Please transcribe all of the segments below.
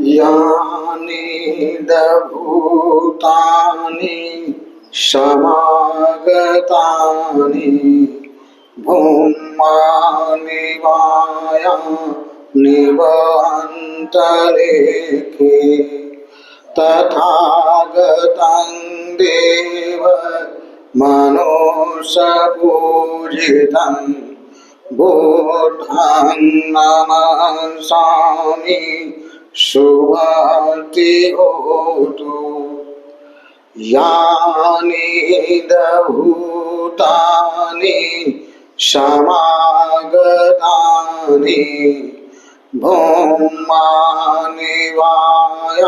यानि दभूतानि समागतानि भूमानिवाया निवान्तलेखे तथागतं देव मनोसपूजितं बुद्धं नमामि शुभति होतु। यानि दभूतानि समागतानि भूमानिवाय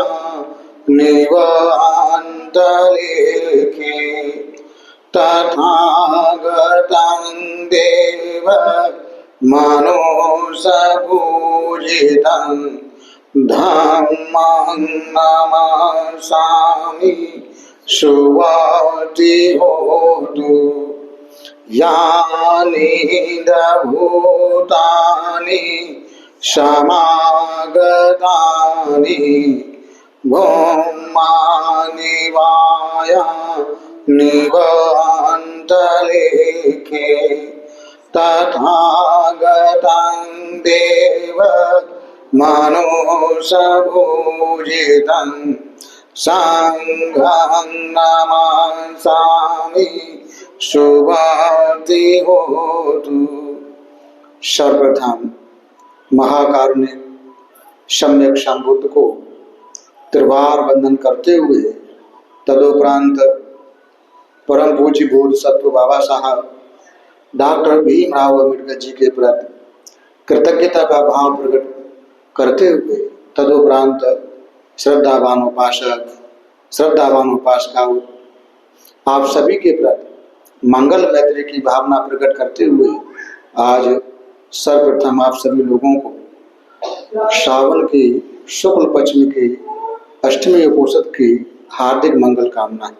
निवान्तलेखे तथागतं देव मनोसपूजितं धम्मं नमामि शुभति होतु। यानि दभूतानि समागतानि भूमानिवाय निवान्तलेखे तथागतं देव मनोसपूजितं संघं नमामि शुभति होतु। सर्वप्रथम महाकारुणिक सम्यक संबुद्ध को त्रिवार वंदन करते हुए तदुपरांत परम पूज्य बोधिसत्व बाबा साहब डॉक्टर भीमराव अम्बेडकर जी के प्रति कृतज्ञता का भाव प्रकट करते हुए तदुपरांत श्रद्धावान उपासकाओं आप सभी के प्रति मंगल मैत्री की भावना प्रकट करते हुए आज सर्वप्रथम आप सभी लोगों को श्रावण की शुक्ल पक्षमी की अष्टमी उपोषद की हार्दिक मंगल कामनाएं।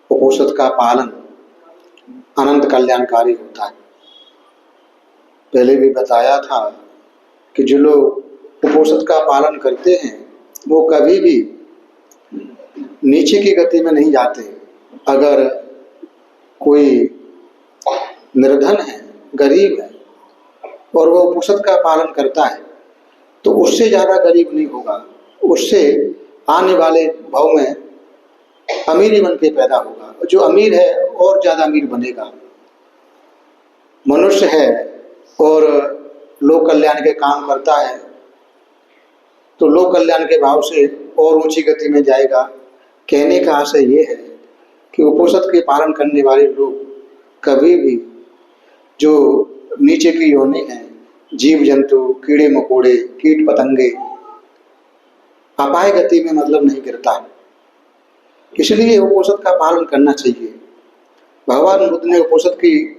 उपोषद का पालन अनंत कल्याणकारी होता है। पहले भी बताया था कि जो लोग उपोषद का पालन करते हैं वो कभी भी नीचे की गति में नहीं जाते। अगर कोई निर्धन है, गरीब है और वो उपोषद का पालन करता है तो उससे ज़्यादा गरीब नहीं होगा, उससे आने वाले भाव में अमीरी बन के पैदा होगा। जो अमीर है और ज़्यादा अमीर बनेगा। मनुष्य है और लोक कल्याण के काम करता है तो लोक कल्याण के भाव से और ऊंची गति में जाएगा। कहने का आशय ये है कि उपोषद के पालन करने वाले लोग कभी भी जो नीचे की योनि है, जीव जंतु, कीड़े मकोड़े, कीट पतंगे, अपाय गति में मतलब नहीं गिरता। इसलिए उपोषद का पालन करना चाहिए। भगवान बुद्ध ने उपोषद की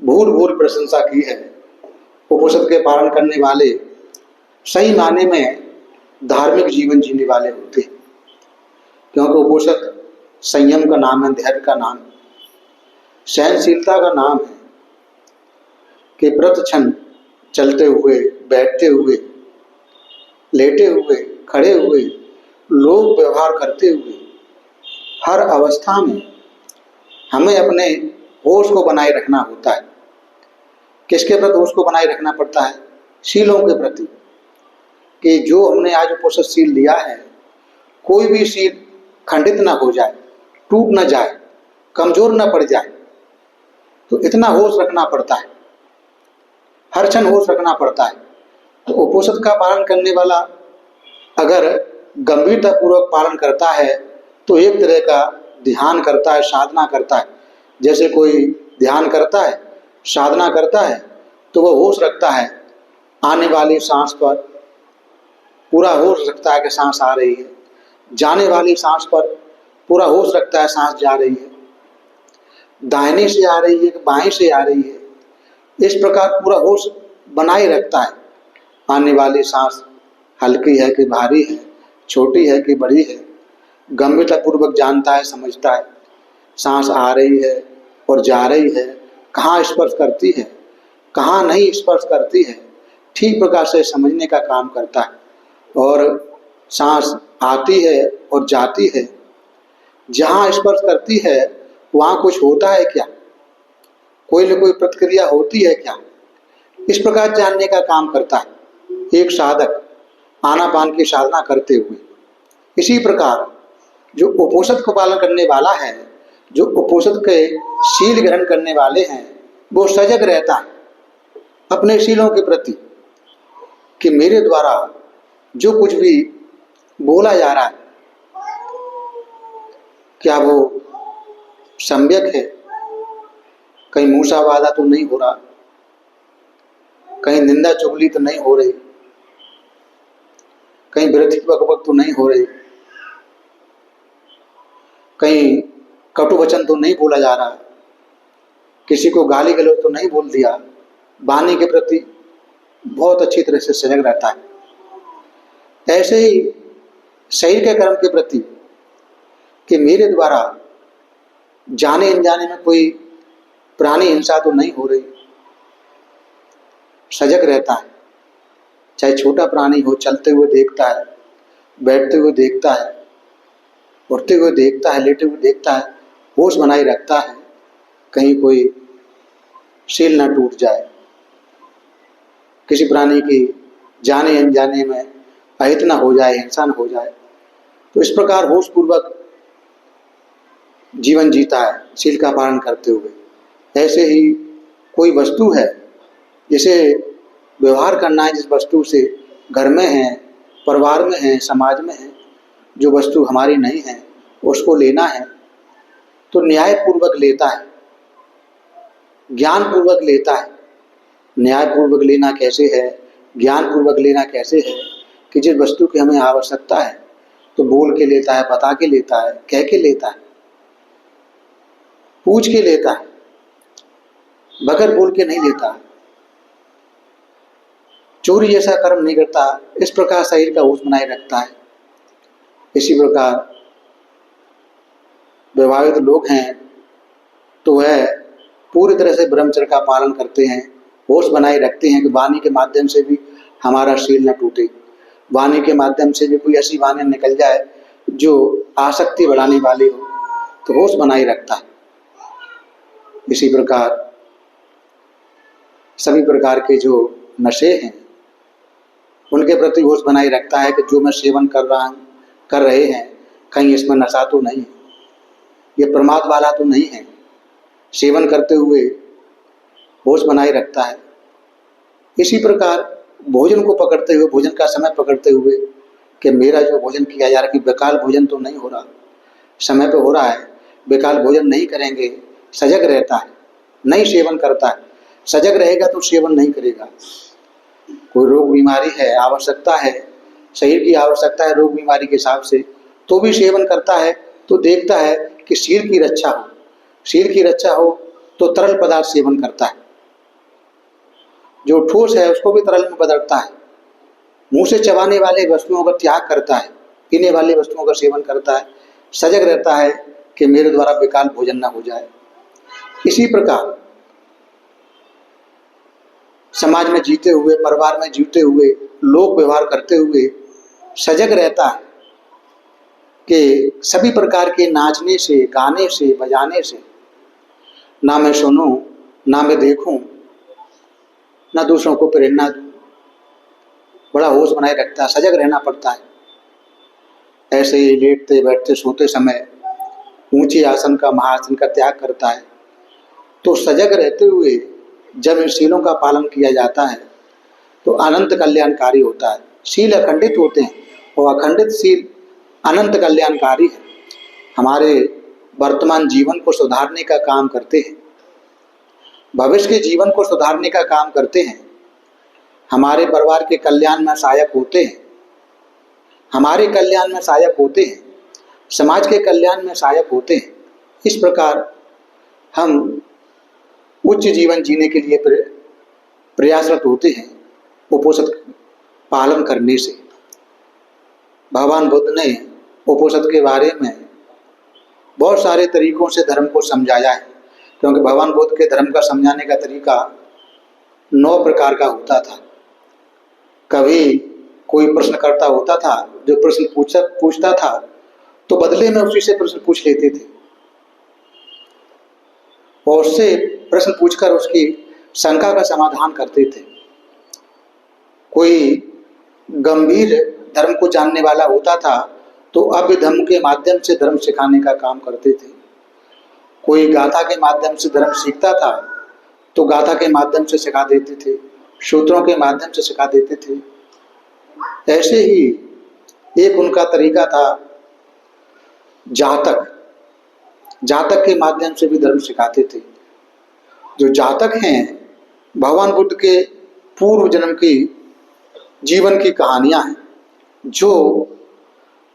भूल प्रशंसा की है। उपोषद के पालन करने वाले सही माने में धार्मिक जीवन जीने वाले होते हैं, क्योंकि उपोषद संयम का नाम है, धैर्य का नाम है, सहनशीलता का नाम है कि व्रत क्षण चलते हुए, बैठते हुए, लेटे हुए, खड़े हुए, लोक व्यवहार करते हुए हर अवस्था में हमें अपने होश को बनाए रखना होता है। किसके प्रति होश को बनाए रखना पड़ता है? शीलों के प्रति, कि जो हमने आज उपोषद शील लिया है कोई भी शील खंडित ना हो जाए, टूट ना जाए, कमजोर ना पड़ जाए। तो इतना होश रखना पड़ता है, हर क्षण होश रखना पड़ता है। तो उपोषद का पालन करने वाला अगर गंभीरता पूर्वक पालन करता है तो एक तरह का ध्यान करता है, साधना करता है। जैसे कोई ध्यान करता है, साधना करता है तो वह होश रखता है आने वाली सांस पर, पूरा होश रखता है कि सांस आ रही है, जाने वाली सांस पर पूरा होश रखता है सांस जा रही है, दाहिने से आ रही है कि बाएं से आ रही है, इस प्रकार पूरा होश बनाए रखता है। आने वाली सांस हल्की है कि भारी है, छोटी है कि बड़ी है, गंभीरतापूर्वक जानता है, समझता है। सांस आ रही है और जा रही है, कहाँ स्पर्श करती है, कहाँ नहीं स्पर्श करती है, ठीक प्रकार से समझने का काम करता है। और सांस आती है और जाती है, जहाँ स्पर्श करती है वहाँ कुछ होता है क्या, कोई न कोई प्रतिक्रिया होती है क्या, इस प्रकार जानने का काम करता है एक साधक आनापान की साधना करते हुए। इसी प्रकार जो उपोषद को पालन करने वाला है, जो उपोषद के शील ग्रहण करने वाले हैं, वो सजग रहता है अपने शीलों के प्रति कि मेरे द्वारा जो कुछ भी बोला जा रहा है क्या वो सम्यक है, कहीं मूसावादा तो नहीं हो रहा, कहीं निंदा चुगली तो नहीं हो रही, कहीं विरक्ति बकबक तो नहीं हो रही, कहीं कटु वचन तो नहीं बोला जा रहा, किसी को गाली गलौज तो नहीं बोल दिया। वाणी के प्रति बहुत अच्छी तरह से सजग रहता है। ऐसे ही शरीर के कर्म के प्रति कि मेरे द्वारा जाने अनजाने में कोई प्राणी हिंसा तो नहीं हो रही, सजग रहता है। चाहे छोटा प्राणी हो, चलते हुए देखता है, बैठते हुए देखता है, उठते हुए देखता है, लेटे हुए देखता है, होश बनाए रखता है, कहीं कोई शील न टूट जाए, किसी प्राणी की जाने अनजाने में अहित न हो जाए, हिंसा न हो जाए। तो इस प्रकार होश पूर्वक जीवन जीता है शील का पालन करते हुए। ऐसे ही कोई वस्तु है जिसे व्यवहार करना है, जिस वस्तु से घर में है, परिवार में है, समाज में है, जो वस्तु हमारी नहीं है उसको लेना है तो न्याय पूर्वक लेता है, ज्ञान पूर्वक लेता है। न्याय पूर्वक लेना कैसे है, ज्ञान पूर्वक लेना कैसे है कि जिस वस्तु की हमें आवश्यकता है तो बोल के लेता है, बता के लेता है, कह के लेता है, पूछ के लेता है, बगैर बोल के नहीं लेता, चोरी जैसा कर्म नहीं करता। इस प्रकार शरीर का होश बनाए रखता है। इसी प्रकार विवाहित लोग हैं तो वह पूरी तरह से ब्रह्मचर्य का पालन करते हैं, होश बनाए रखते हैं कि वाणी के माध्यम से भी हमारा शील न टूटे, वाणी के माध्यम से भी कोई ऐसी वाणी निकल जाए जो आसक्ति बढ़ाने वाली हो, तो होश बनाए रखता है। इसी प्रकार सभी प्रकार के जो नशे हैं उनके प्रति होश बनाए रखता है कि जो मैं सेवन कर रहे हैं कहीं इसमें नशा तो नहीं है, ये प्रमाद वाला तो नहीं है। सेवन करते हुए होश बनाए रखता है। इसी प्रकार भोजन को पकड़ते हुए, भोजन का समय पकड़ते हुए कि मेरा जो भोजन किया जा रहा है कि बेकार भोजन तो नहीं हो रहा, समय पे हो रहा है, बेकार भोजन नहीं करेंगे, सजग रहता है, नहीं सेवन करता है। सजग रहेगा तो सेवन नहीं करेगा। कोई रोग बीमारी है, आवश्यकता है, शरीर की आवश्यकता है रोग बीमारी के हिसाब से, तो भी सेवन करता है तो देखता है कि शरीर की रक्षा हो, शरीर की रक्षा हो तो तरल पदार्थ सेवन करता है। जो ठोस है उसको भी तरल में बदलता है, मुंह से चबाने वाले वस्तुओं का त्याग करता है, पीने वाली वस्तुओं का सेवन करता है, सजग रहता है कि मेरे द्वारा बेकार भोजन न हो जाए। इसी प्रकार समाज में जीते हुए, परिवार में जीते हुए, लोक व्यवहार करते हुए सजग रहता है कि सभी प्रकार के नाचने से, गाने से, बजाने से ना मैं सुनूं, ना मैं देखूं, ना दूसरों को प्रेरणा दूं। बड़ा होश बनाए रखता है, सजग रहना पड़ता है। ऐसे ही लेटते बैठते सोते समय ऊंचे आसन का, महाआसन का त्याग करता है। तो सजग रहते हुए जब इन शीलों का पालन किया जाता है तो अनंत कल्याणकारी होता है। शील अखंडित होते हैं और अखंडित शील अनंत कल्याणकारी है। हमारे वर्तमान जीवन को सुधारने का काम करते हैं, भविष्य के जीवन को सुधारने का काम करते हैं, हमारे परिवार के कल्याण में सहायक होते हैं, हमारे कल्याण में सहायक होते हैं, समाज के कल्याण में सहायक होते हैं। इस प्रकार हम उच्च जीवन जीने के लिए प्रयासरत होते हैं उपोषद पालन करने से। भगवान बुद्ध ने उपोषद के बारे में बहुत सारे तरीकों से धर्म को समझाया है, क्योंकि भगवान बुद्ध के धर्म का समझाने का तरीका 9 प्रकार का होता था। कभी कोई प्रश्नकर्ता होता था जो प्रश्न पूछता था तो बदले में उसी से प्रश्न पूछ लेते थे और उससे प्रश्न पूछकर उसकी शंका का समाधान करते थे। कोई गंभीर धर्म को जानने वाला होता था तो अभ्य धर्म के माध्यम से धर्म सिखाने का काम करते थे। कोई गाथा के माध्यम से धर्म सीखता था तो गाथा के माध्यम से सिखा देते थे, सूत्रों के माध्यम से सिखा देते थे। ऐसे ही एक उनका तरीका था जातक के माध्यम से भी धर्म सिखाते थे। जो जातक हैं भगवान बुद्ध के पूर्व जन्म की जीवन की कहानियां हैं, जो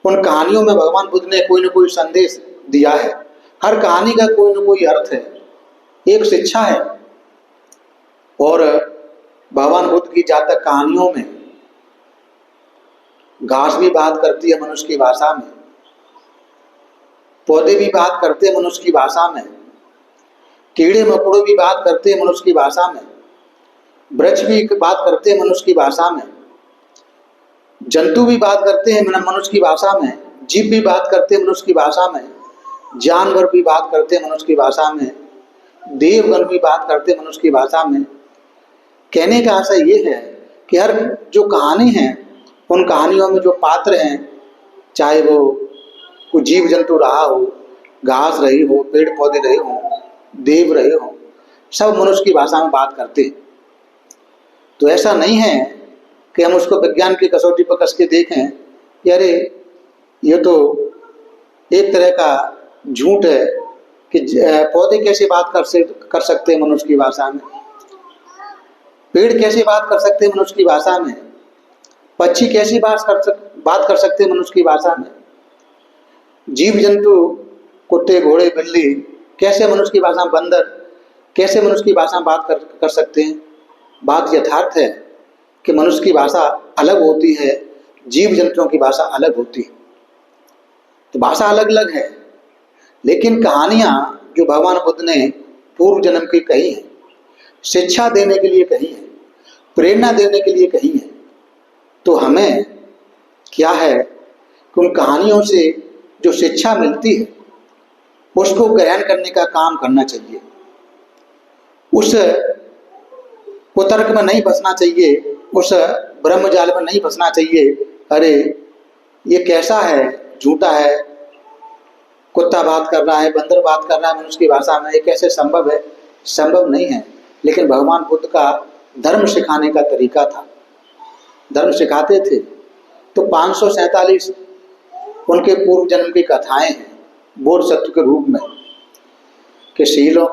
उन कहानियों में भगवान बुद्ध ने कोई न कोई संदेश दिया है। हर कहानी का कोई न कोई अर्थ है, एक शिक्षा है। और भगवान बुद्ध की जातक कहानियों में घास भी बात करती है मनुष्य की भाषा में, पौधे भी बात करते हैं मनुष्य की भाषा में, कीड़े मकोड़े भी बात करते हैं मनुष्य की भाषा में, वृक्ष भी बात करते हैं मनुष्य की भाषा में, जंतु भी बात करते हैं मनुष्य की भाषा में, जीव भी बात करते हैं मनुष्य की भाषा में, जानवर भी बात करते हैं मनुष्य की भाषा में, देवगण भी बात करते हैं मनुष्य की भाषा में। कहने का आशय ये है कि हर जो कहानी है उन कहानियों में जो पात्र हैं, चाहे वो कोई जीव जंतु रहा हो, घास रही हो, पेड़ पौधे रहे हो, देव रहे हो, सब मनुष्य की भाषा में बात करते हैं। तो ऐसा नहीं है कि हम उसको विज्ञान की कसौटी पर कस के देखें कि अरे ये तो एक तरह का झूठ है कि पौधे कैसे बात कर सकते हैं मनुष्य की भाषा में, पेड़ कैसे बात कर सकते हैं मनुष्य की भाषा में, पक्षी कैसी बात कर सकते हैं मनुष्य की भाषा में, जीव जंतु कुत्ते घोड़े बिल्ली कैसे मनुष्य की भाषा में, बंदर कैसे मनुष्य की भाषा में बात कर सकते हैं। बात यथार्थ है कि मनुष्य की भाषा अलग होती है, जीव जंतुओं की भाषा अलग होती है। तो भाषा अलग अलग है, लेकिन कहानियां जो भगवान बुद्ध ने पूर्व जन्म की कही है, शिक्षा देने के लिए कही है, प्रेरणा देने के लिए कही है। तो हमें क्या है कि उन कहानियों से जो शिक्षा मिलती है उसको ग्रहण करने का काम करना चाहिए। उस कुतर्क में नहीं फंसना चाहिए, उस ब्रह्मजाल में नहीं फंसना चाहिए। अरे ये कैसा है, झूठा है, कुत्ता बात कर रहा है, बंदर बात कर रहा है मनुष्य की भाषा में, ये कैसे संभव है? संभव नहीं है। लेकिन भगवान बुद्ध का धर्म सिखाने का तरीका था, धर्म सिखाते थे। तो 547 उनके पूर्व जन्म की कथाएं हैं बोधिसत्व के रूप में, कि शीलों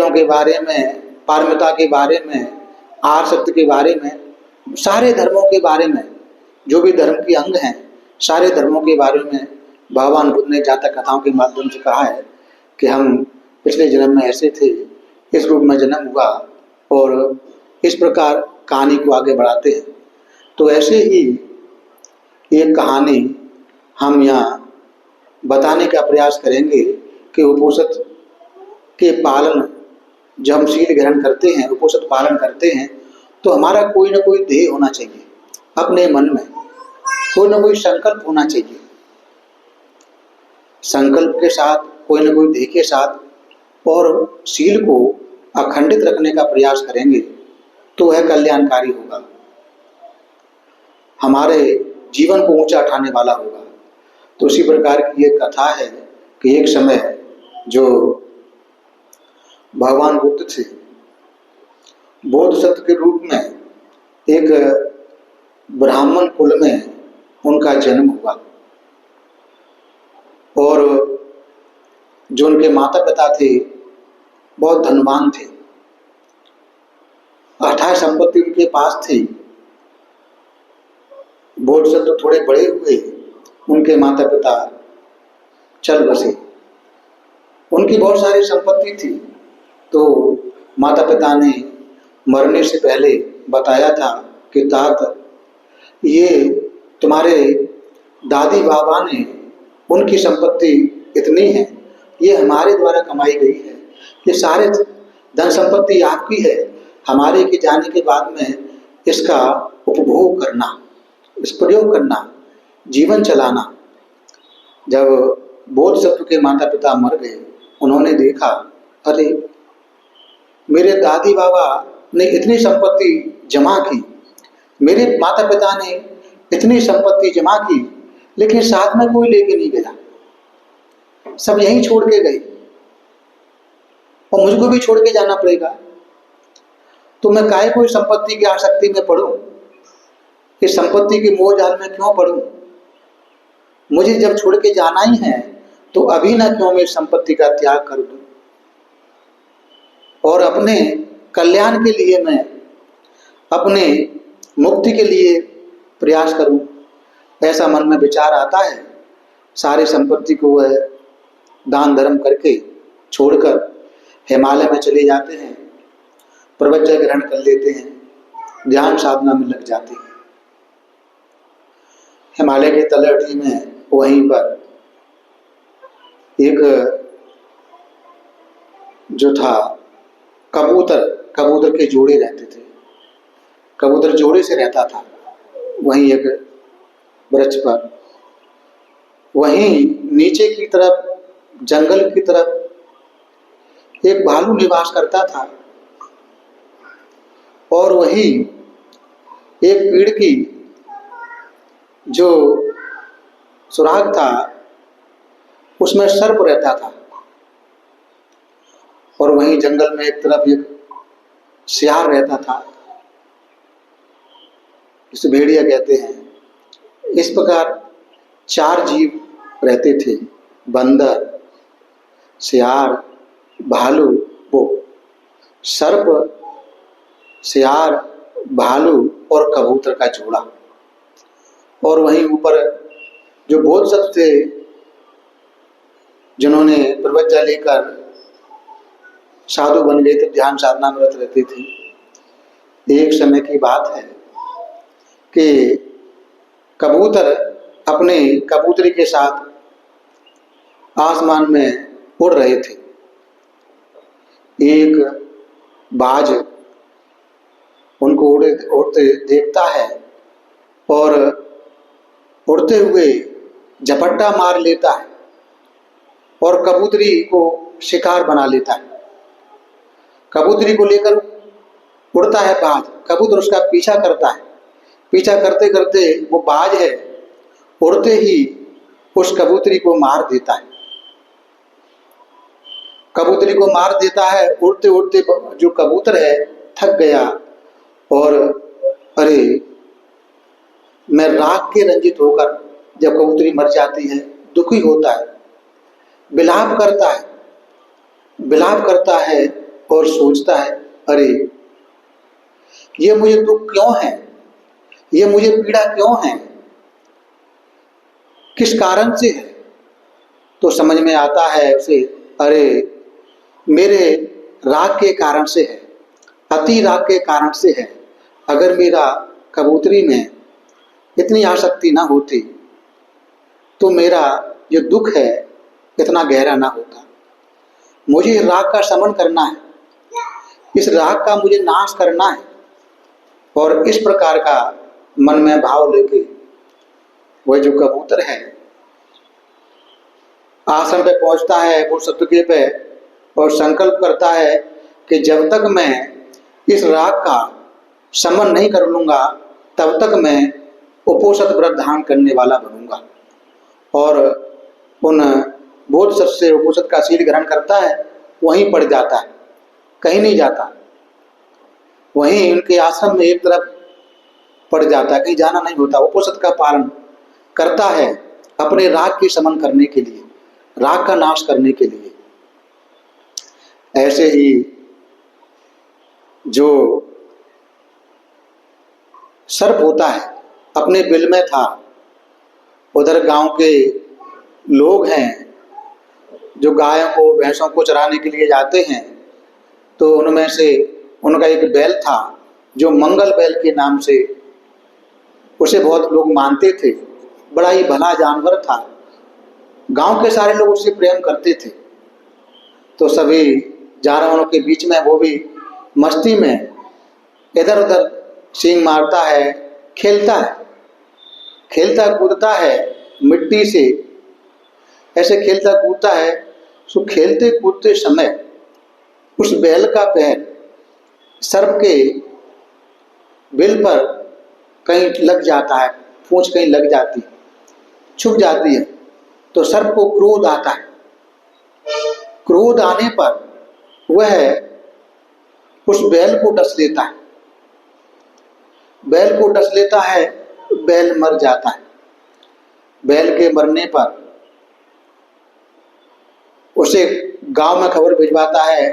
के बारे में, पारमिता के बारे में, आर्सत्य के बारे में, सारे धर्मों के बारे में, जो भी धर्म के अंग हैं सारे धर्मों के बारे में भगवान बुद्ध ने जातक कथाओं के माध्यम से कहा है कि हम पिछले जन्म में ऐसे थे, इस रूप में जन्म हुआ और इस प्रकार कहानी को आगे बढ़ाते हैं। तो ऐसे ही एक कहानी हम यहाँ बताने का प्रयास करेंगे कि उपोषद के पालन, जब हम शील ग्रहण करते हैं, उपोषद पालन करते हैं, तो हमारा कोई ना कोई ध्येय होना चाहिए, अपने मन में कोई ना कोई संकल्प होना चाहिए। संकल्प के साथ, कोई ना कोई ध्येय के साथ और शील को अखंडित रखने का प्रयास करेंगे तो वह कल्याणकारी होगा, हमारे जीवन को ऊंचा उठाने वाला होगा। तो उसी प्रकार की एक कथा है कि एक समय जो भगवान बुद्ध थे, बोधिसत्व के रूप में एक ब्राह्मण कुल में उनका जन्म हुआ और जो उनके माता पिता थे बहुत धनवान थे, अथाह संपत्ति उनके पास थी। बोधिसत्व थोड़े बड़े हुए, उनके माता पिता चल बसे, उनकी बहुत सारी संपत्ति थी। तो माता पिता ने मरने से पहले बताया था कि तात, ये तुम्हारे दादी बाबा ने, उनकी संपत्ति इतनी है, ये हमारे द्वारा कमाई गई है, ये सारे धन संपत्ति आपकी है, हमारे के जाने के बाद में इसका उपभोग करना, इस प्रयोग करना, जीवन चलाना। जब बोधिसत्व के माता पिता मर गए, उन्होंने देखा, अरे मेरे दादी बाबा ने इतनी संपत्ति जमा की, मेरे माता पिता ने इतनी संपत्ति जमा की, लेकिन साथ में कोई लेके नहीं गया, सब यहीं छोड़ के गए और मुझको भी छोड़ के जाना पड़ेगा। तो मैं काहे कोई संपत्ति की आसक्ति में पड़ूं, इस संपत्ति के मोह जाल में क्यों पड़ूं? मुझे जब छोड़ के जाना ही है तो अभी ना क्यों मैं संपत्ति का त्याग कर दूं और अपने कल्याण के लिए, मैं अपने मुक्ति के लिए प्रयास करूं। ऐसा मन में विचार आता है। सारी संपत्ति को वह दान धर्म करके छोड़कर हिमालय में चले जाते हैं, प्रवचन ग्रहण कर लेते हैं, ध्यान साधना में लग जाते हैं। हिमालय के तलहटी में वहीं पर एक जो था कबूतर के जोड़े रहते थे। कबूतर जोड़े से रहता था वहीं एक वृक्ष पर। वहीं नीचे की तरफ, जंगल की तरफ एक भालू निवास करता था और वहीं एक पेड़ की जो सुराग था उसमें सर्प रहता था और वहीं जंगल में एक तरफ एक सियार रहता था, जिसे भेड़िया कहते हैं। इस प्रकार 4 जीव रहते थे, बंदर, सियार, भालू, वो सर्प, सियार, भालू और कबूतर का जोड़ा। और वहीं ऊपर जो बोधिसत्व थे, जिन्होंने प्रवज्ञा लेकर साधु बन गए थे, ध्यान साधना में रत रहते थे। एक समय की बात है कि कबूतर अपने कबूतरी के साथ आसमान में उड़ रहे थे। एक बाज उनको उड़ते देखता है और उड़ते हुए झपट्टा मार लेता है और कबूतरी को शिकार बना लेता है। कबूतरी को लेकर उड़ता है बाज, कबूतर उसका पीछा करता है। पीछा करते करते वो बाज है, उड़ते ही उस कबूतरी को मार देता है। कबूतरी को मार देता है। उड़ते उड़ते जो कबूतर है थक गया और अरे, मैं राग के रंजित होकर, जब कबूतरी मर जाती है दुखी होता है, विलाप करता है और सोचता है, अरे ये मुझे दुख क्यों है, ये मुझे पीड़ा क्यों है, किस कारण से है? तो समझ में आता है उसे, अरे मेरे राग के कारण से है, अति राग के कारण से है। अगर मेरा कबूतरी में इतनी आसक्ति ना होती तो मेरा जो दुख है इतना गहरा ना होता। मुझे राग का शमन करना है, इस राग का मुझे नाश करना है। और इस प्रकार का मन में भाव लेके वह जो कबूतर है आश्रम पे पहुंचता है, वो सतुके पे, और संकल्प करता है कि जब तक मैं इस राग का शमन नहीं कर लूंगा तब तक मैं उपोषित व्रत धारण करने वाला बनूंगा। और उन बोधिसत्व से उपोषित का शील ग्रहण करता है, वहीं पड़ जाता है, कहीं नहीं जाता, वहीं उनके आश्रम में एक तरफ पड़ जाता है, कहीं जाना नहीं होता। उपोषित का पालन करता है अपने राग के शमन करने के लिए, राग का नाश करने के लिए। ऐसे ही जो सर्प होता है अपने बिल में था, उधर गांव के लोग हैं जो गायों को भैंसों को चराने के लिए जाते हैं, तो उनमें से उनका एक बैल था जो मंगल बैल के नाम से उसे बहुत लोग मानते थे। बड़ा ही भला जानवर था, गांव के सारे लोग उससे प्रेम करते थे। तो सभी जानवरों के बीच में वो भी मस्ती में इधर उधर सींग मारता है, खेलता है, खेलता कूदता है मिट्टी से, ऐसे खेलता कूदता है। सो खेलते कूदते समय उस बैल का पैर सर्प के बिल पर कहीं लग जाता है, पूंछ कहीं लग जाती है, छुप जाती है, तो सर्प को क्रोध आता है। क्रोध आने पर वह उस बैल को डस लेता है, बैल को डस लेता है, बैल मर जाता है। बैल के मरने पर उसे गांव में खबर भिजवाता है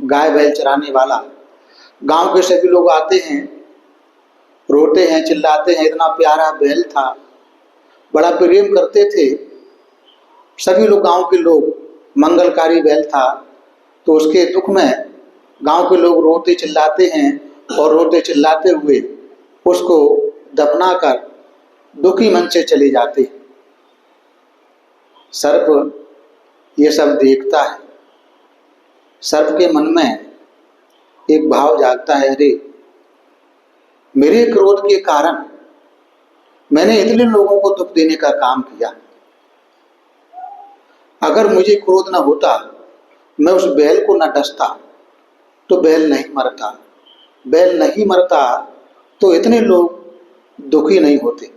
गाय बैल चराने वाला। गांव के सभी लोग आते हैं, रोते हैं, चिल्लाते हैं, इतना प्यारा बैल था, बड़ा प्रेम करते थे सभी लोग, गांव के लोग, मंगलकारी बैल था। तो उसके दुख में गांव के लोग रोते चिल्लाते हैं और रोते चिल्लाते हुए उसको दफना कर दुखी मन से चले जाते। सर्प ये सब देखता है। सर्प के मन में एक भाव जागता है, अरे मेरे क्रोध के कारण मैंने इतने लोगों को दुख देने का काम किया, अगर मुझे क्रोध न होता, मैं उस बैल को न डसता तो बैल नहीं मरता, बैल नहीं मरता तो इतने लोग दुखी नहीं होते।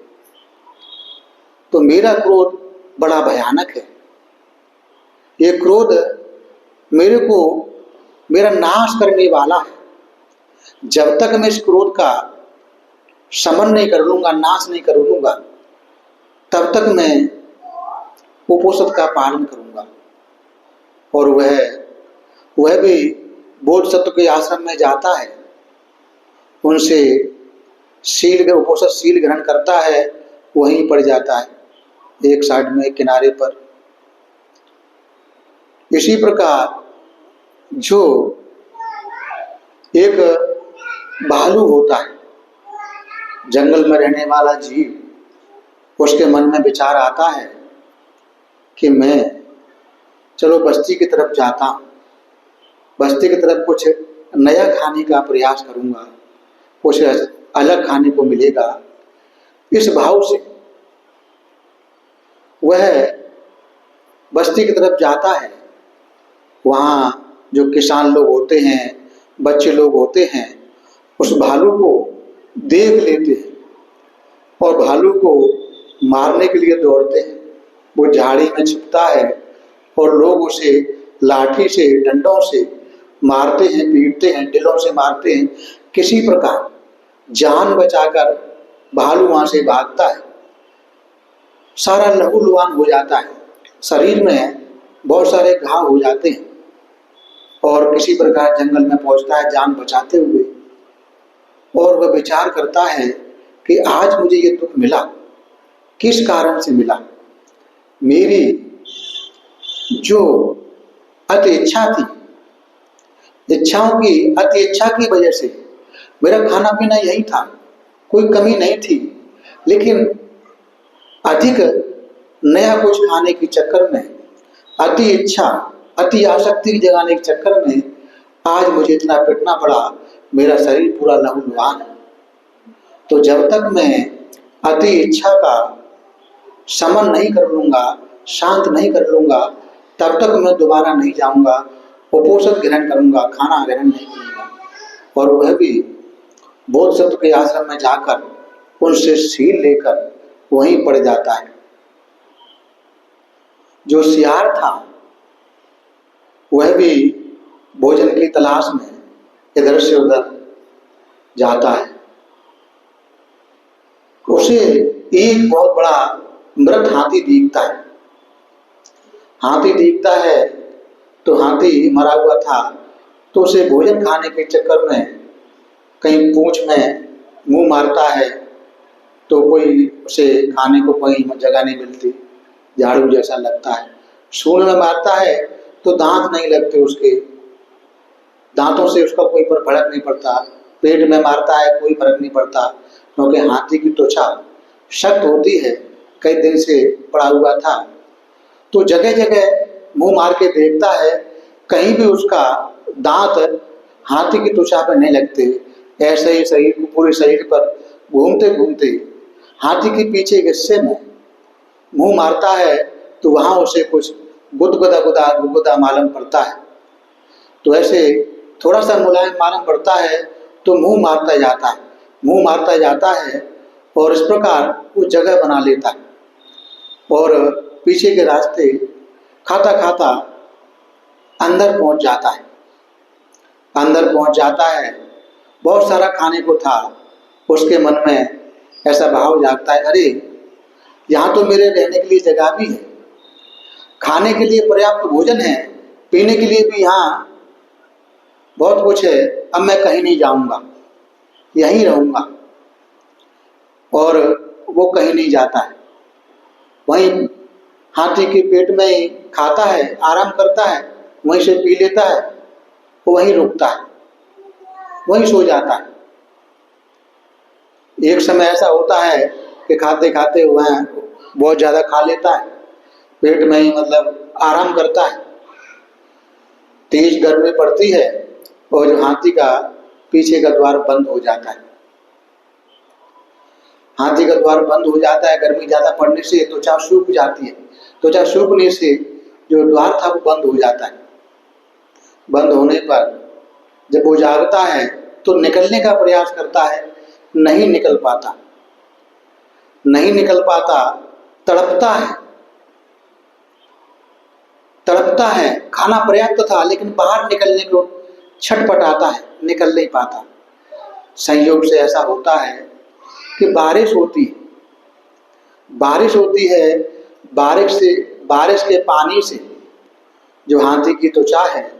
तो मेरा क्रोध बड़ा भयानक है, ये क्रोध मेरे को मेरा नाश करने वाला है। जब तक मैं इस क्रोध का शमन नहीं कर लूंगा, नाश नहीं कर लूंगा, तब तक मैं उपोषद का पालन करूंगा। और वह भी बोधसत्व के आश्रम में जाता है, उनसे उपोषद शील ग्रहण करता है, वहीं पड़ जाता है एक साइड में, एक किनारे पर। इसी प्रकार जो एक भालू होता है, जंगल में रहने वाला जीव, उसके मन में विचार आता है कि मैं चलो बस्ती की तरफ जाता हूँ, बस्ती की तरफ कुछ नया खाने का प्रयास करूंगा, कुछ अलग खाने को मिलेगा। इस भाव से वह बस्ती की तरफ जाता है। वहाँ जो किसान लोग होते हैं, बच्चे लोग होते हैं, उस भालू को देख लेते हैं और भालू को मारने के लिए दौड़ते हैं। वो झाड़ी में छिपता है और लोग उसे लाठी से, डंडों से मारते हैं, पीटते हैं, डिलों से मारते हैं। किसी प्रकार जान बचाकर भालू वहां से भागता है, सारा लहूलुहान हो जाता है, शरीर में बहुत सारे घाव हो जाते हैं और किसी प्रकार जंगल में पहुंचता है जान बचाते हुए। और वह विचार करता है कि आज मुझे ये दुख मिला, किस कारण से मिला? मेरी जो अति इच्छा थी, इच्छाओं की अति इच्छा की वजह से मेरा खाना पीना यही था, कोई कमी नहीं थी, लेकिन अधिक नया कुछ खाने के चक्कर में, अति इच्छा, अति आसक्ति जगाने के चक्कर में आज मुझे इतना पिटना पड़ा, मेरा शरीर पूरा लहूलुहान है। तो जब तक मैं अति इच्छा का शमन नहीं कर लूंगा, शांत नहीं कर लूंगा, तब तक मैं दोबारा नहीं जाऊंगा, उपोषद ग्रहण करूंगा, खाना ग्रहण नहीं करूंगा। और वह भी बोधसत्व के आश्रम में जाकर उनसे शील लेकर वहीं पड़ जाता है। जो सियार था वह भी भोजन की तलाश में इधर से उधर जाता है। उसे एक बहुत बड़ा मृत हाथी दिखता है। हाथी दिखता है तो हाथी मरा हुआ था, तो उसे भोजन खाने के चक्कर में कहीं पूंछ में मुंह मारता है तो कोई उसे खाने को कोई जगह नहीं मिलती, झाड़ू जैसा लगता है। सूंड में मारता है तो दांत नहीं लगते, उसके दांतों से उसका कोई फर्क नहीं पड़ता। पेट में मारता है, कोई फर्क नहीं पड़ता, क्योंकि हाथी की त्वचा सख्त होती है, कई दिन से पड़ा हुआ था। तो जगह जगह मुंह मार के देखता है, कहीं भी उसका दांत हाथी की त्वचा पर नहीं लगते। ऐसे ही शरीर को, पूरे शरीर पर घूमते घूमते हाथी के पीछे के हिस्से में मुंह मारता है तो वहां उसे कुछ गुदगुदा गुदगुदा मालूम पड़ता है। तो ऐसे थोड़ा सा मुलायम मालूम पड़ता है तो मुंह मारता जाता है, मुंह मारता जाता है और इस प्रकार वो जगह बना लेता है और पीछे के रास्ते खाता खाता अंदर पहुंच जाता है। अंदर पहुंच जाता है, बहुत सारा खाने को था, उसके मन में ऐसा भाव जागता है, अरे यहाँ तो मेरे रहने के लिए जगह भी है, खाने के लिए पर्याप्त भोजन है, पीने के लिए भी यहाँ बहुत कुछ है, अब मैं कहीं नहीं जाऊंगा, यहीं रहूंगा। और वो कहीं नहीं जाता है, वहीं हाथी के पेट में ही खाता है, आराम करता है, वहीं से पी लेता है, वहीं रुकता है, वहीं सो जाता है। एक समय ऐसा होता है कि खाते खाते वह बहुत ज़्यादा खा लेता है, पेट में ही मतलब आराम करता है। तेज गर्मी पड़ती है और जो हाथी का पीछे का द्वार बंद हो जाता है। हाथी का द्वार बंद हो जाता है, गर्मी ज़्यादा पड़ने से त्वचा सूख जाती है, त्वचा सूखने से जो द्वार था वो बंद हो जाता है। बंद होने पर जब वो जागता है तो निकलने का प्रयास करता है, नहीं निकल पाता, नहीं निकल पाता, तड़पता है, तड़पता है। खाना पर्याप्त था लेकिन बाहर निकलने को छटपटाता है, निकल नहीं पाता। संयोग से ऐसा होता है कि बारिश होती है, बारिश होती है, बारिश के पानी से जो हाथी की त्वचा है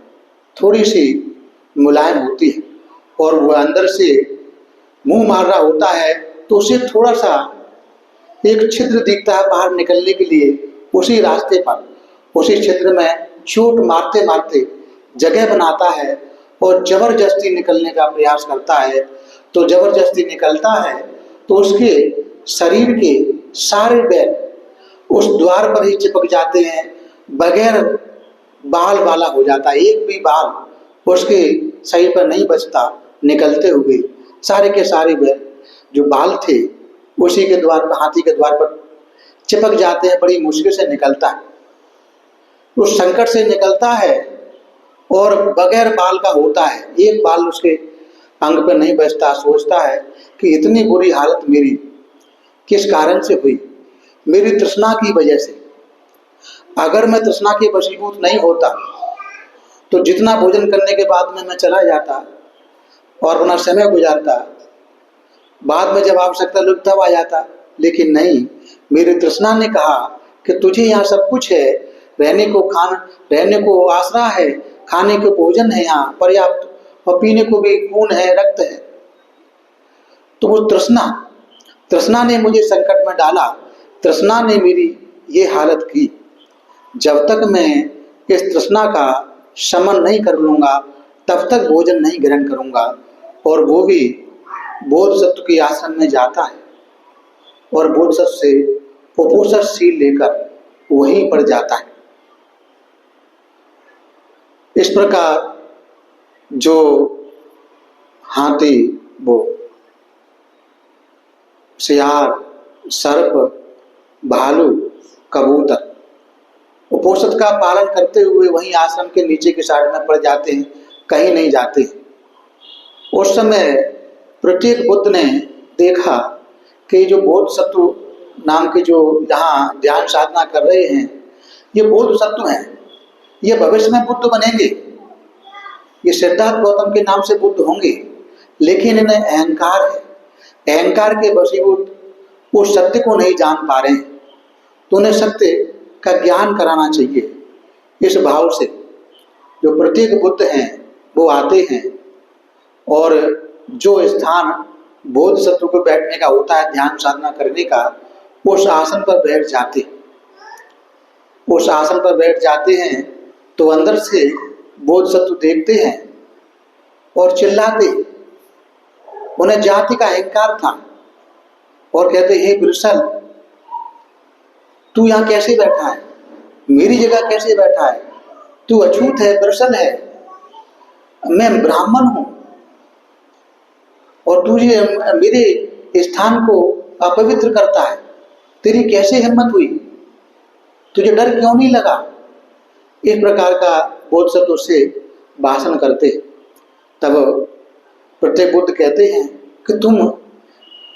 थोड़ी सी मुलायम होती है और वह अंदर से मुंह मार रहा होता है तो उसे थोड़ा सा एक छिद्र दिखता है बाहर निकलने के लिए। उसी रास्ते पर, उसी छिद्र में चोट मारते मारते जगह बनाता है और जबरदस्ती निकलने का प्रयास करता है। तो जबरदस्ती निकलता है तो उसके शरीर के सारे बैल उस द्वार पर ही चिपक जाते हैं, बगैर बाल वाला हो जाता है, एक भी बाल उसके शरीर पर नहीं बचता। निकलते हुए सारे के सारे बैल जो बाल थे उसी के द्वार पर, हाथी के द्वार पर चिपक जाते हैं। बड़ी मुश्किल से निकलता है, उस संकट से निकलता है और बगैर बाल का होता है, एक बाल उसके अंग पर नहीं बचता। सोचता है कि इतनी बुरी हालत मेरी किस कारण से हुई, मेरी तृष्णा की वजह से। अगर मैं तृष्णा के वशीभूत नहीं होता तो जितना भोजन करने के बाद में मैं चला जाता और अपना समय गुजारता, बाद में जब आवश्यकता लगती तब आ जाता। लेकिन नहीं, मेरी तृष्णा ने कहा कि तुझे यहाँ सब कुछ है, रहने को आसरा है, खाने को भोजन है यहाँ पर्याप्त, और पीने को भी खून है, रक्त है। तो वो तृष्णा ने मुझे संकट में डाला, तृष्णा ने मेरी ये हालत की। जब तक मैं इस तृष्णा का शमन नहीं कर लूंगा तब तक भोजन नहीं ग्रहण करूंगा। और वो भी बोधसत्व के आश्रम में जाता है और बोधसत्व से उपोषण शील लेकर वहीं पर जाता है। इस प्रकार जो हाथी, वो सियार, सर्प, भालू, कबूतर उपोषण का पालन करते हुए वहीं आश्रम के नीचे की साइड में पड़ जाते हैं, कहीं नहीं जाते। उस समय प्रत्येक बुद्ध ने देखा कि जो बोधसत्व नाम के जो यहाँ ध्यान साधना कर रहे हैं ये बोधसत्व हैं, ये भविष्य में बुद्ध बनेंगे, ये सिद्धार्थ गौतम के नाम से बुद्ध होंगे, लेकिन इन्हें अहंकार है, अहंकार के वशीभूत वो सत्य को नहीं जान पा रहे हैं। तो उन्हें सत्य का ज्ञान कराना चाहिए। इस भाव से जो प्रत्येक बुद्ध हैं वो आते हैं और जो स्थान बोधसत्व को बैठने का होता है, ध्यान साधना करने का, उस आसन पर बैठ जाते हैं। उस आसन पर बैठ जाते हैं तो अंदर से बोधसत्व देखते हैं और चिल्लाते। उन्हें जाति का अहंकार था और कहते, हे वृषल, तू यहाँ कैसे बैठा है, मेरी जगह कैसे बैठा है, तू अछूत है, वृषल है, मैं ब्राह्मण हूं, और तुझे मेरे स्थान को अपवित्र करता है, तेरी कैसे हिम्मत हुई, तुझे डर क्यों नहीं लगा। इस प्रकार का बोधसत्व उससे भाषण करते। तब प्रत्येक बुद्ध कहते हैं कि तुम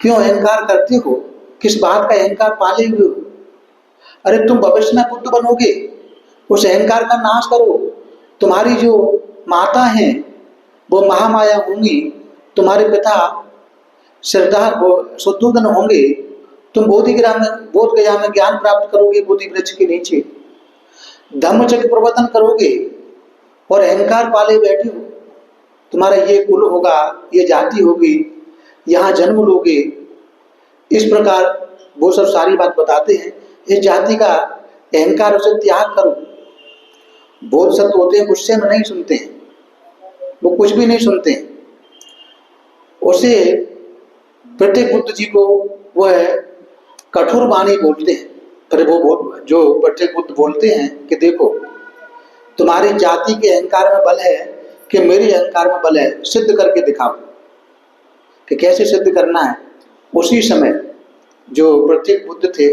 क्यों अहंकार करते हो, किस बात का अहंकार पाले हुए हो। अरे तुम भविष्य में बुद्ध बनोगे, उस अहंकार का नाश करो। तुम्हारी जो माता हैं वो महामाया होंगी, तुम्हारे पिता श्रद्धा वो शुद्धोधन होंगे। तुम बोध गया में ज्ञान प्राप्त करोगे, बोधि वृक्ष के नीचे धम्मचक्र प्रवर्तन करोगे और अहंकार पाले बैठे हो। तुम्हारा ये कुल होगा, ये जाति होगी, यहाँ जन्म लोगे। इस प्रकार वो सब सारी बात बताते हैं। इस जाति का अहंकार उसे त्याग करो। बोध सत्य होते हैं, गुस्से में नहीं सुनते हैं, वो कुछ भी नहीं सुनते हैं। उसे प्रत्येक बुद्ध जी को वह कठोर वाणी बोलते हैं। पर वो जो प्रत्येक बुद्ध बोलते हैं कि देखो तुम्हारी जाति के अहंकार में बल है कि मेरे अहंकार में बल है, सिद्ध करके दिखाओ कि कैसे सिद्ध करना है। उसी समय जो प्रत्येक बुद्ध थे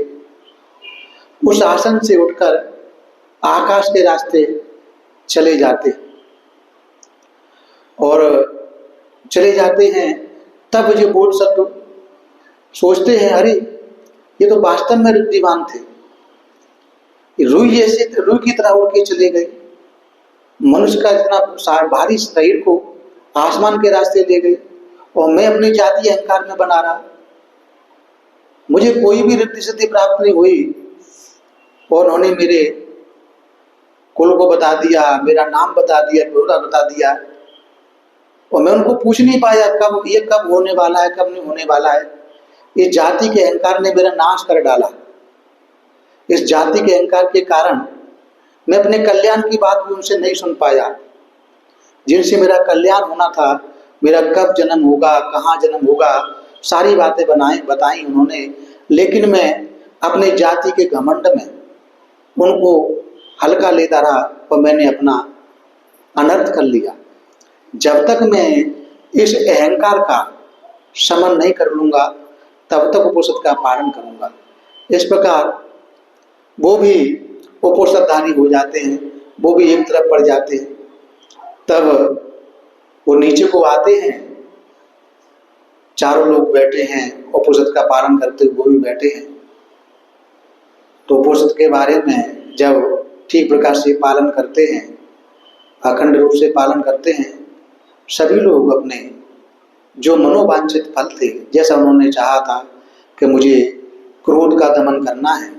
उस आसन से उठकर आकाश के रास्ते चले जाते और चले जाते हैं। तब जो बोध सत्व सोचते हैं, अरे ये तो वास्तव में रुद्धिमान थे, रुई की तरह उड़ के चले गए। मनुष्य का इतना भारी शरीर को आसमान के रास्ते ले गए और मैं अपनी जाति अहंकार में बना रहा। मुझे कोई भी रिद्धि सिद्धि प्राप्त नहीं हुई और उन्होंने मेरे कुल को बता दिया, मेरा नाम बता दिया, पूरा बता दिया और मैं उनको पूछ नहीं पाया कब होने वाला है, कब नहीं होने वाला है। इस जाति के अहंकार ने मेरा नाश कर डाला। इस जाति के अहंकार के कारण मैं अपने कल्याण की बात भी उनसे नहीं सुन पाया। जिनसे मेरा कल्याण होना था, मेरा कब जन्म होगा, कहाँ जन्म होगा, सारी बातें बताई उन्होंने। लेकिन मैं अपने जाति के घमंड में उनको हल्का लेता रहा और मैंने अपना अनर्थ कर लिया। जब तक मैं इस अहंकार का शमन नहीं कर लूंगा तब तक उपनिषद का पालन करूंगा। इस प्रकार वो भी उपनिषदधारी हो जाते हैं, वो भी एक तरफ पड़ जाते हैं। तब वो नीचे को आते हैं, चारों लोग बैठे हैं, उपनिषद का पालन करते हुए वो भी बैठे हैं। तो उपनिषद के बारे में जब ठीक प्रकार से पालन करते हैं, अखंड रूप से पालन करते हैं, सभी लोग अपने जो मनोवांछित फल थे, जैसा उन्होंने चाहा था कि मुझे क्रोध का दमन करना है,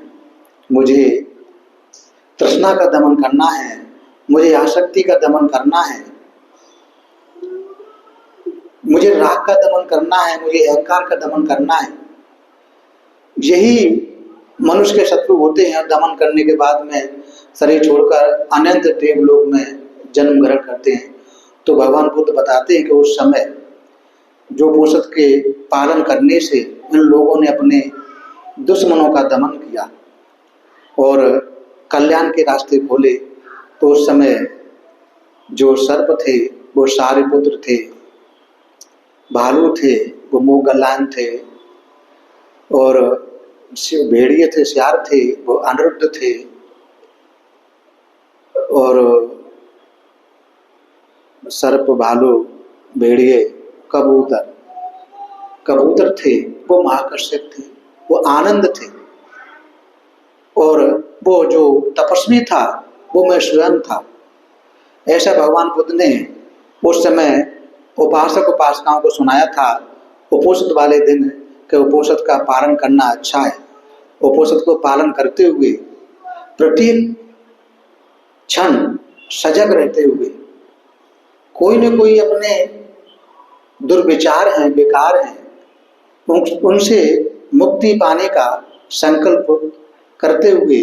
मुझे तृष्णा का दमन करना है, मुझे आसक्ति का दमन करना है, मुझे राग का दमन करना है, मुझे अहंकार का दमन करना है। यही मनुष्य के शत्रु होते हैं और दमन करने के बाद में शरीर छोड़कर अनंत देवलोक में जन्म ग्रहण करते हैं। तो भगवान बुद्ध बताते हैं कि उस समय जो उपनिषद के पालन करने से इन लोगों ने अपने दुश्मनों का दमन किया और कल्याण के रास्ते खोले। तो उस समय जो सर्प थे वो सारिपुत्र थे, भालू थे वो मोगलायन थे, और भेड़िए थे, सियार थे वो अनिरुद्ध थे, और सर्प, भालू, भेड़िए, कबूतर थे वो महाकश्यप थे, वो आनंद थे, और वो जो तपस्वी था वो मैं स्वयं था। ऐसा भगवान बुद्ध ने उस समय उपासक उपासिकाओं को सुनाया था उपनिषद वाले दिन कि उपनिषद का पालन करना अच्छा है। उपनिषद को पालन करते हुए प्रत्येक क्षण सजग रहते हुए कोई न कोई अपने दुर्विचार हैं, बेकार हैं, उनसे मुक्ति पाने का संकल्प करते हुए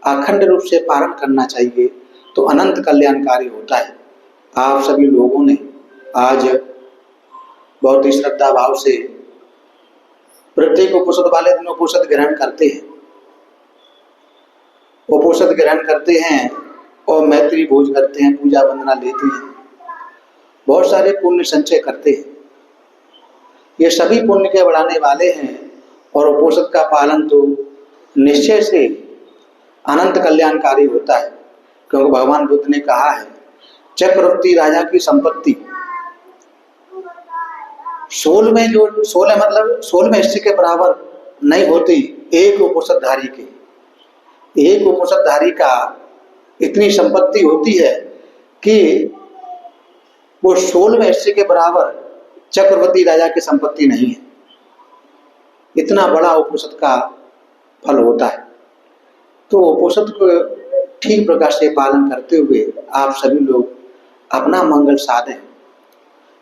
अखंड रूप से पालन करना चाहिए, तो अनंत कल्याणकारी होता है। आप सभी लोगों ने आज बहुत ही श्रद्धा भाव से प्रत्येक उपनिषद वाले दिन उपनिषद ग्रहण करते हैं, उपनिषद ग्रहण करते हैं और मैत्री भोज करते हैं, पूजा वंदना लेते हैं, बहुत सारे पुण्य संचय करते हैं। ये सभी पुण्य के बढ़ाने वाले हैं और उपोषद का पालन तो निश्चय से अनंत कल्याणकारी होता है, क्योंकि भगवान बुद्ध ने कहा है चक्रवर्ती राजा की संपत्ति 16 में जो 16 मतलब 16 हिस्से के बराबर नहीं होती एक उपोषदधारी के। एक उपोषदधारी का इतनी संपत्ति होती है कि वो 16 हिस्से के बराबर चक्रवर्ती राजा की संपत्ति नहीं है। इतना बड़ा उपोषद का फल होता है। तो उपोषद को ठीक प्रकार से पालन करते हुए आप सभी लोग अपना मंगल साधें,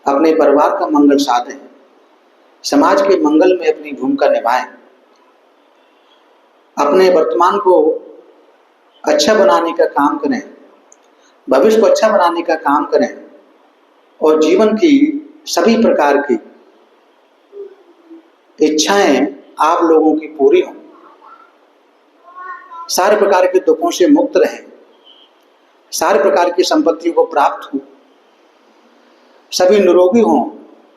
अपने परिवार का मंगल साधें, समाज के मंगल में अपनी भूमिका निभाएं, अपने वर्तमान को अच्छा बनाने का काम करें, भविष्य को अच्छा बनाने का काम करें और जीवन की सभी प्रकार की इच्छाएं आप लोगों की पूरी हों, सारे प्रकार के दुखों से मुक्त रहें, सारे प्रकार की संपत्तियों को प्राप्त हो, सभी निरोगी हों,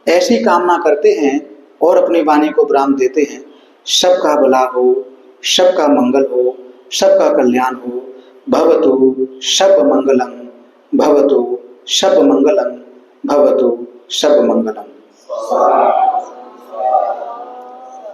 ऐसी कामना करते हैं और अपनी वाणी को विराम देते हैं। सबका भला हो, सबका मंगल हो, सबका कल्याण हो। भवतु सब मंगलम, भवतु सब मंगलम, भवतु सब मंगलम।